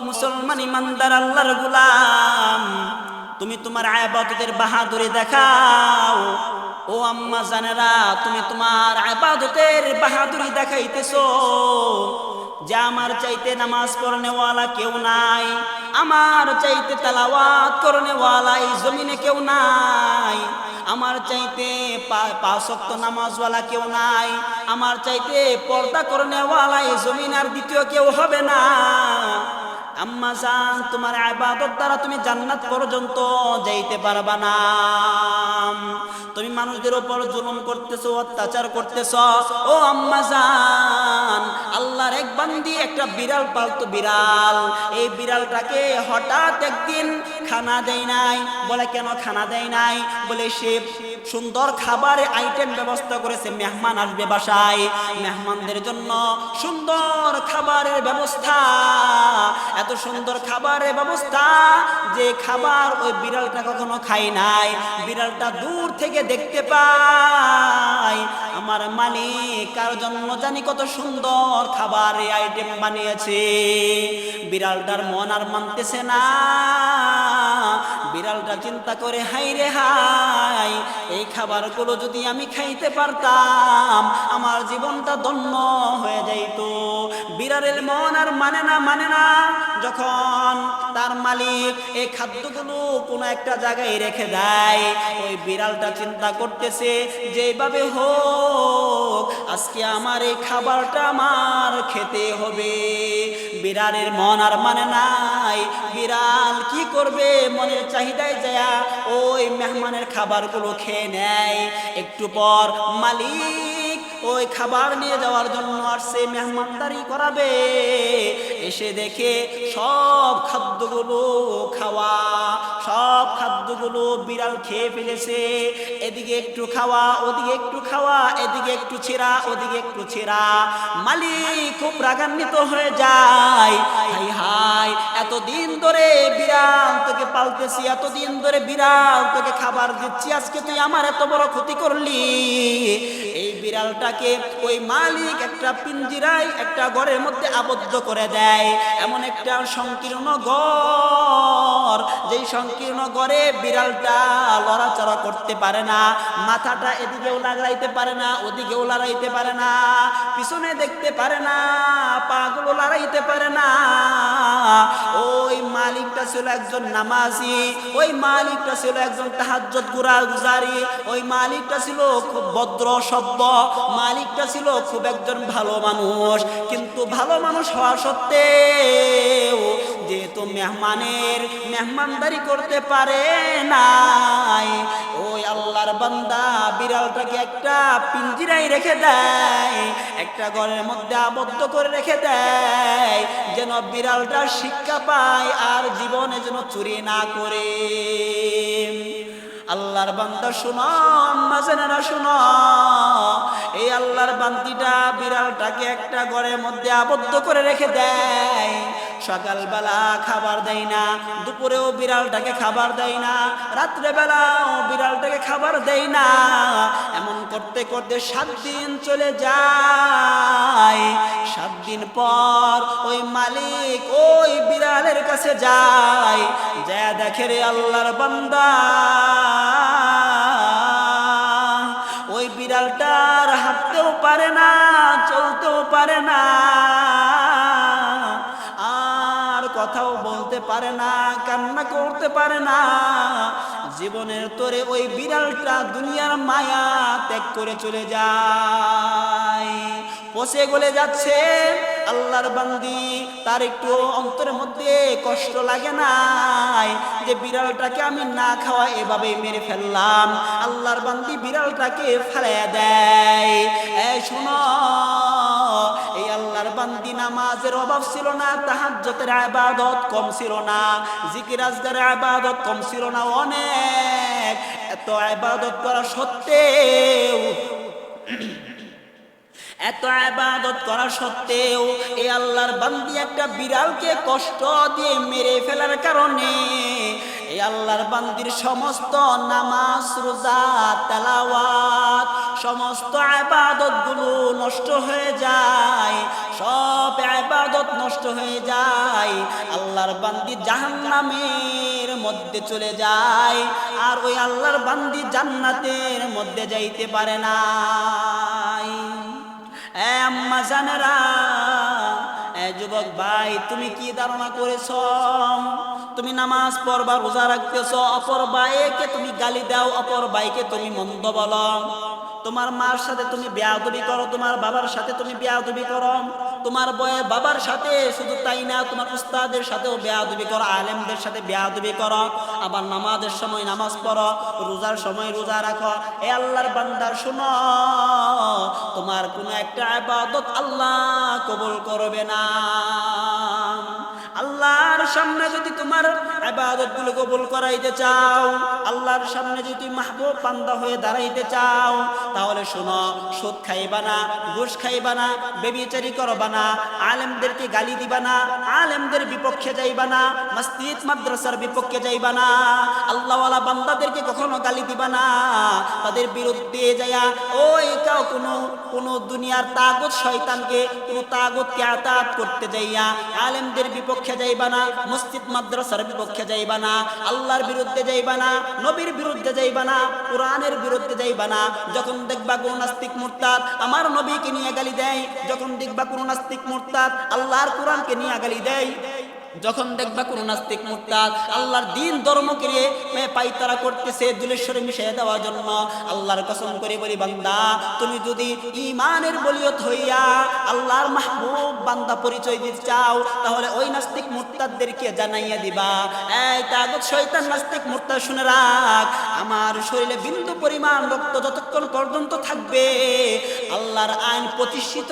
মুসলমান ইমানদার আল্লাহর গোলাম, তুমি তোমার ইবাদতের বাহাদুরি দেখাও। ও আম্মা জানেরা, তুমি তোমার ইবাদতের বাহাদুরি দেখাইতেছো যে আমার চাইতে নামাজ পড়নেওয়ালা কেউ নাই, আমার চাইতে তেলাওয়াত করনেওয়ালা এই জমিনে কেউ নাই, আমার চাইতে পাঁচ ওয়াক্ত নামাজওয়ালা কেউ নাই, আমার চাইতে পর্দা করনেওয়ালা এই জমিন আর দ্বিতীয় কেউ হবে না। আম্মা জান, তোমার ইবাদত দ্বারা তুমি জান্নাত পর্যন্ত যাইতে পারবা না। তুমি মানুষদের উপর জুলুম করতেছো, অত্যাচার করতেছো। ও আম্মা জান, আল্লাহর এক বান্দি একটা বিড়াল পালতো, বিড়াল। এই বিড়ালটাকে হঠাৎ একদিন খানা দেয় নাই। বলে কেন খানা দেয় নাই? বলে সে সুন্দর খাবারের আইটেম ব্যবস্থা করেছে, মেহমান আসবে বাসায়, মেহমানদের জন্য সুন্দর খাবারের ব্যবস্থা। এত সুন্দর খাবারের ব্যবস্থা যে খাবার ওই বিড়ালটা কখনো খায় নাই। বিড়ালটা দূর থেকে দেখতে পায় আমার মালিক কার জন্য জানি কত সুন্দর খাবারের আইটেম বানিয়েছে। বিড়ালটার মন আর মানতেছে না। বিড়ালটা চিন্তা করে, হাই রে হাই, এই খাবারগুলো যদি আমি খাইতে পারতাম আমার জীবনটা ধন্য হয়ে যাইত। বিড়ালের মন আর মানে না। যখন তার মালিক এই খাদ্যগুলো কোনো একটা জায়গায় রেখে দেয়, ওই বিড়ালটা চিন্তা করতেছে যেভাবে হোক আজকে আমার এই খাবারটা আমার খেতে হবে। বিড়ালের মন আর মানে নাই। বিড়াল কি করবে? মনের চাহিদায় যায় ওই মেহমানের খাবারগুলো খেয়ে নেয়। একটু পর মালিক ওই খাবার নিয়ে যাওয়ার জন্য আসছে, মেহমানদারি করাবে। এসে দেখে সব খাদ্যগুলো খাওয়া, সব খাদ্যগুলো বিড়াল খেয়ে ফেলেছে। এদিকে একটু খাওয়া, ওদিকে একটু খাওয়া, এদিকে একটু ছেঁড়া, ওদিকে একটু ছেঁড়া। মালিক খুব রাগান্বিত হয়ে যায়। হাই হাই, এতদিন ধরে বিড়াল তোকে পালতেছি, এতদিন ধরে বিড়াল তোকে খাবার দিচ্ছি, আজকে তুই আমার এত বড় ক্ষতি করলি। এই বিড়ালটাকে ওই মালিক একটা পিঞ্জিরায়, একটা ঘরের মধ্যে আবদ্ধ করে দেয়। এমন একটা সংকীর্ণ ঘর, যেই সংকীর্ণ ঘরে বিড়ালটা লড়াচড়া করতে পারে না, মাথাটা এদিকেও লাগাইতে পারে না, ওদিকেও লড়াইতে পারে না, পিছনে দেখতে পারে না, পাগুলো লড়াইতে পারে না। ওই মালিকটা ছিল একজন নামাজি, ওই মালিকটা ছিল একজন তাহাজ্জুদ গুজারি, ওই মালিকটা ছিল খুব ভদ্র সভ্য, মালিকটা ছিল খুব একজন ভালো মানুষ। কিন্তু ভালো মানুষ হওয়া সত্ত্বেও যেহেতু মেহমানদারি করতে পারে নাই, ওই আল্লাহর বান্দা বিড়ালটাকে একটা পিঞ্জিরায় রেখে দেয়, একটা ঘরের মধ্যে আবদ্ধ করে রেখে দেয়, যেন বিড়ালটা শিক্ষা পায় আর জীবনে যেন চুরি না করে। আল্লাহর বান্দা শুনো, আম্মা জানেরা শুনো, এই আল্লাহর বান্দিটা বিড়ালটাকে একটা ঘরের মধ্যে আবদ্ধ করে রেখে দেয়। সকালবেলা খাবার দেয় না, দুপুরেও বিড়ালটাকে খাবার দেয় না, রাত্রেবেলাও বিড়ালটাকে খাবার দেয় না। এমন করতে করতে 7 দিন চলে যায়। 7 দিন পর ওই মালিক ওই বিড়ালের কাছে যায়, যা দেখে রে আল্লাহর বান্দা ওই বিড়ালটার হাঁটতেও পারে না, চলতেও পারে না, আর কথাও বলতে পারে না, কান্না করতে পারে না। জীবনের তোরে ওই বিড়ালটা দুনিয়ার মায়া ত্যাগ করে চলে যায়, পচে গলে যাচ্ছে। আল্লাহর বান্দি তার একটু অন্তরের মধ্যে কষ্ট লাগে নাই যে বিড়ালটাকে আমি না খাওয়া এভাবে মেরে ফেললাম। আল্লাহর বান্দি বিড়ালটাকে ফেলে দেয়। এই শোনো, এই আল্লাহর বান্দি নামাজের অভাব ছিল না, তাহাজ্জুদের ইবাদত কম ছিল না, জিকির আজকারের ইবাদত কম ছিল না, অনেক। এত ইবাদত করা সত্ত্বেও, এত ইবাদত করা সত্ত্বেও এই আল্লাহর বান্দি একটা বিড়ালকে কষ্ট দিয়ে মেরে ফেলার কারণে এই আল্লাহর বান্দির সমস্ত নামাজ, রোজা, তেলাওয়াত, সমস্ত ইবাদতগুলো নষ্ট হয়ে যায়, সব ইবাদত নষ্ট হয়ে যায়। আল্লাহ আল্লাহর বান্দি জাহান্নামের মধ্যে চলে যায়, আর ওই আল্লাহর বান্দি জান্নাতের মধ্যে যাইতে পারে না। আম্মা জানেরা, যুবক ভাই, তুমি কি ধারণা করেছ? তুমি নামাজ পড়বা, রোজা রাখতেছ, অপর ভাইকে তুমি গালি দাও, অপর ভাইকে তুমি মন্দ বলো, তোমার মার সাথে তুমি বেয়াদবি করো, তোমার বাবার সাথে তুমি বেয়াদবি করো, তোমার বয়ে বাবার সাথে শুধু তাই না, তোমার উস্তাদের সাথেও বেয়াদবি করো, আলেমদের সাথে বেয়াদবি করো, আবার নামাজের সময় নামাজ পড়ো, রোজার সময় রোজা রাখো। এ আল্লাহর বান্দার শোনো, তোমার কোনো একটা ইবাদত আল্লাহ কবুল করবে না। আল্লাহর সামনে যদি তোমার ইবাদতগুলো কবুল করাইতে চাও, আল্লাহর সামনে যদি তুমি মাহবুব বান্দা হয়ে দাঁড়াইতে চাও, তাহলে শোনো, সুদ খাইবা না, ঘুষ খাইবা না, ব্যভিচারী করবা না, আলেমদেরকে গালি দিবা না, আলেমদের বিপক্ষে যাইবা না, মসজিদ মাদ্রাসার বিপক্ষে যাইবা না, আল্লাহওয়ালা বান্দাদেরকে কখনো গালি দিবা না, তাদের বিরুদ্ধে যাইয়া ওই কাউ কোনো দুনিয়ার তাগুত শয়তানকে, কোনো তাগুতকে আতাত করতে যাইয়া আলেমদের বিপক্ষে যাইবা না, মসজিদ মাদ্রাসার বিপক্ষে যাইবা না, আল্লাহর বিরুদ্ধে যাইবা না, নবীর বিরুদ্ধে যাইবা না, কোরআনের বিরুদ্ধে যাইবা না। যখন দেখবা কোন নাস্তিক মুরতাদ আমার নবীকে নিয়ে গালি দেয়, যখন দেখবা কোন নাস্তিক মুরতাদ আল্লাহর কোরআনকে নিয়ে গালি দেয়, যখন দেখবা কোন নাস্তিক মুরতাদ আল্লাহর দ্বীন ধর্মকে নিয়ে পাইতারা করতেছে দুলেশ্বরে মিশিয়ে দেওয়ার জন্য, আল্লাহর কসম করে বলি বান্দা, তুমি যদি ঈমানের বলিয়ত হইয়া আল্লাহর মাহবুব বান্দা পরিচয় দিতে চাও, তাহলে ওই নাস্তিক মুরতাদদেরকে জানাইয়া দিবা, এই তাগুত শয়তান নাস্তিক মুরতাদ, শুনে রাখ, আমার শরীরে বিন্দু পরিমাণ রক্ত যতক্ষণ পর্যন্ত থাকবে আল্লাহর আইন প্রতিষ্ঠিত